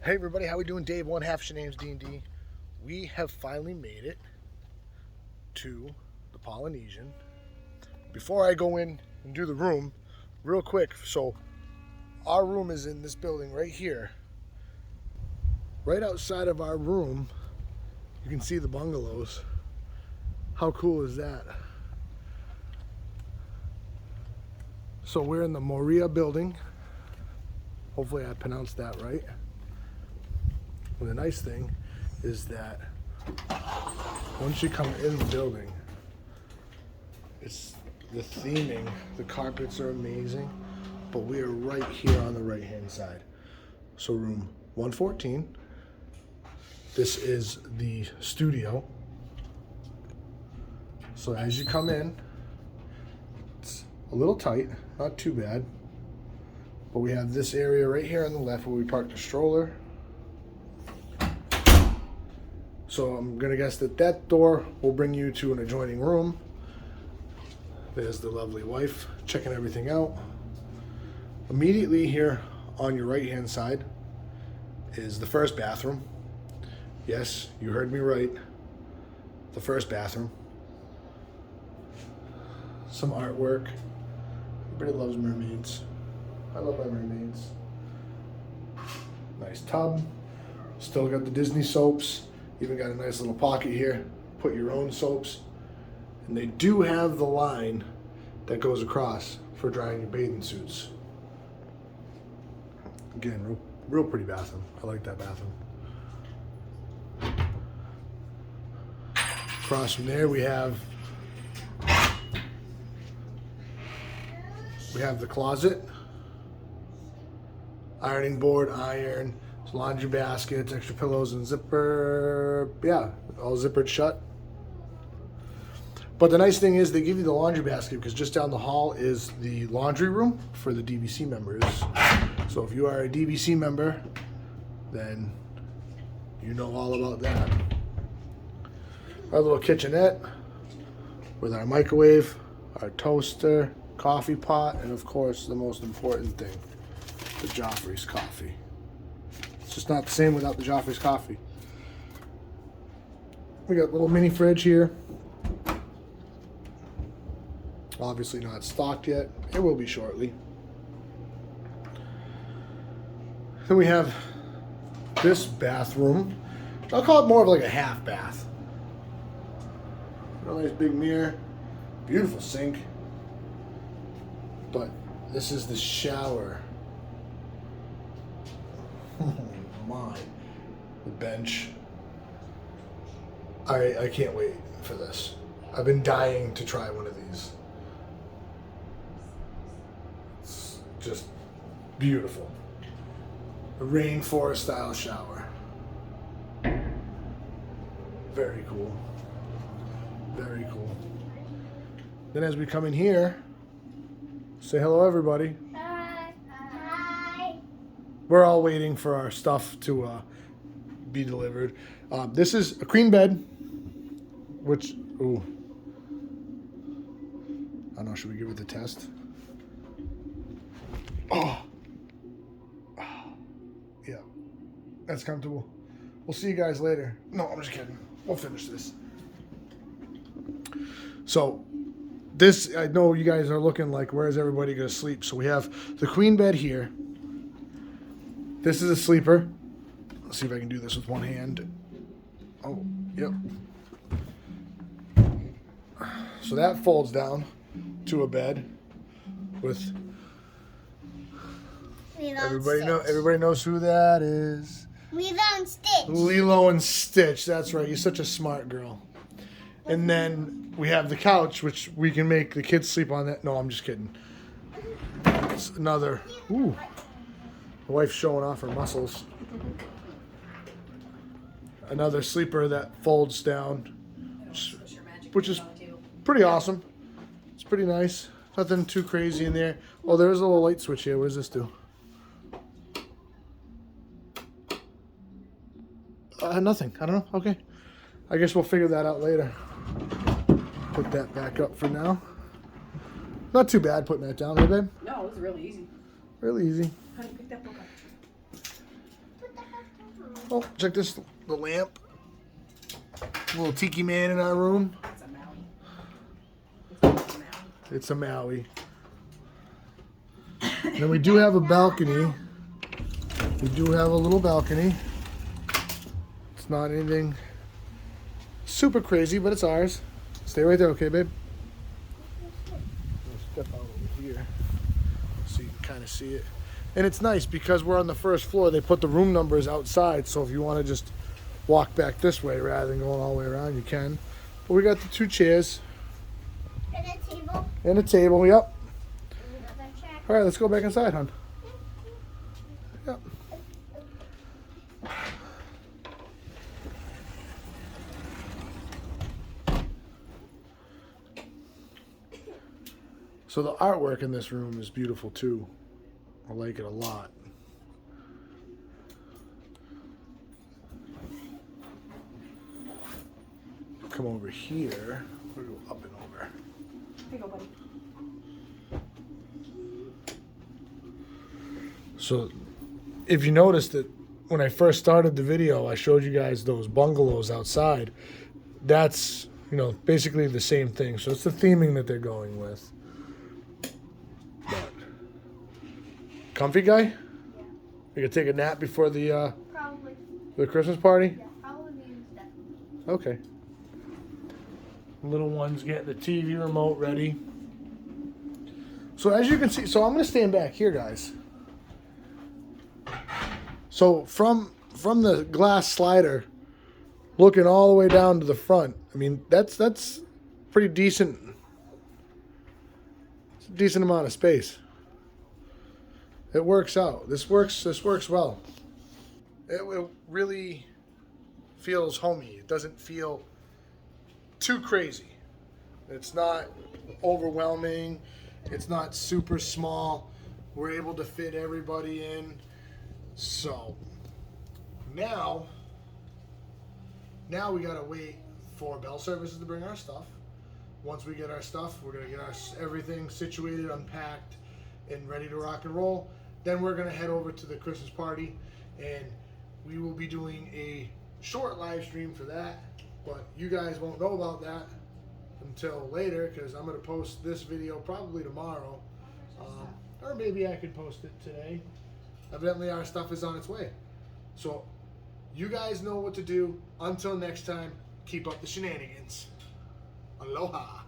Hey everybody, how we doing? Dave, one half Shenanigans D&D. We have finally made it to the Polynesian. Before I go in and do the room, real quick, so our room is in this building right here. Right outside of our room, you can see the bungalows. How cool is that? So we're in the Moria building. Hopefully I pronounced that right. And the nice thing is that once you come in the building, it's the theming, the carpets are amazing, but we are right here on the right hand side. So room 114, this is the studio. So as you come in, it's a little tight, not too bad, but we have this area right here on the left where we park the stroller. So I'm gonna guess that that door will bring you to an adjoining room. There's the lovely wife checking everything out. Immediately here on your right hand side is the first bathroom. Yes, you heard me right. The first bathroom. Some artwork. Everybody loves mermaids. I love my mermaids. Nice tub. Still got the Disney soaps. Even got a nice little pocket here. Put your own soaps. And they do have the line that goes across for drying your bathing suits. Again, real pretty bathroom. I like that bathroom. Across from there we have the closet. Ironing board, iron, laundry baskets, extra pillows, and zipper. Yeah, all zippered shut. But the nice thing is they give you the laundry basket because just down the hall is the laundry room for the DVC members. So if you are a DVC member, then you know all about that. Our little kitchenette with our microwave, our toaster, coffee pot, and of course the most important thing, the Joffrey's coffee. It's just not the same without the Joffrey's coffee. We got a little mini fridge here. Obviously not stocked yet. It will be shortly. Then we have this bathroom. I'll call it more of like a half bath. Real nice big mirror. Beautiful sink. But this is the shower. My, the bench. I can't wait for this. I've been dying to try one of these. It's just beautiful. A rainforest style shower. Very cool. Very cool. Then as we come in here, say hello everybody. We're all waiting for our stuff to be delivered. This is a queen bed, which, ooh, I don't know, should we give it the test? Oh, yeah, that's comfortable. We'll see you guys later. No, I'm just kidding. We'll finish this. So, this, I know you guys are looking like, where's everybody gonna sleep? So we have the queen bed here. This is a sleeper. Let's see if I can do this with one hand. Oh, yep. So that folds down to a bed with everybody knows who that is. Lilo and Stitch. Lilo and Stitch, that's right. You're such a smart girl. And then we have the couch, which we can make the kids sleep on that. No, I'm just kidding. It's another, ooh. The wife's showing off her muscles. Another sleeper that folds down, which is pretty awesome. It's pretty nice. Nothing too crazy in there. Oh, there's a little light switch here. What does this do? Nothing. I don't know. Okay. I guess we'll figure that out later. Put that back up for now. Not too bad putting that down, right, babe? No, it was really easy. Really easy. How do you pick that book up? Oh, check this, the lamp. Little tiki man in our room. It's a Maui. Then we do have a balcony. We do have a little balcony. It's not anything super crazy, but it's ours. Stay right there, okay, babe? Step out over here so you can kind of see it. And it's nice because we're on the first floor. They put the room numbers outside, so if you want to just walk back this way rather than going all the way around, you can. But we got the 2 chairs. And a table. And a table, yep. All right, let's go back inside, hon. Yep. So the artwork in this room is beautiful too. I like it a lot. Come over here. We'll go up and over. Here you go, buddy. So if you noticed that when I first started the video, I showed you guys those bungalows outside. That's, you know, basically the same thing. So it's the theming that they're going with. But comfy guy? Yeah. You can take a nap before the Probably. Christmas party? Yeah, probably means definitely. Okay. Little one's getting the TV remote ready. So as you can see, so I'm gonna stand back here, guys. So from the glass slider, looking all the way down to the front, I mean that's pretty decent. It's a decent amount of space. It works out. This works well. It really feels homey. It doesn't feel too crazy. It's not overwhelming. It's not super small. We're able to fit everybody in. So now we gotta wait for bell services to bring our stuff. Once we get our stuff, we're gonna get our everything situated, unpacked, and ready to rock and roll. Then we're gonna head over to the Christmas party, and we will be doing a short live stream for that. But you guys won't know about that until later, because I'm gonna post this video probably tomorrow, or maybe I could post it today. Evidently our stuff is on its way. So you guys know what to do. Until next time, keep up the shenanigans. Aloha.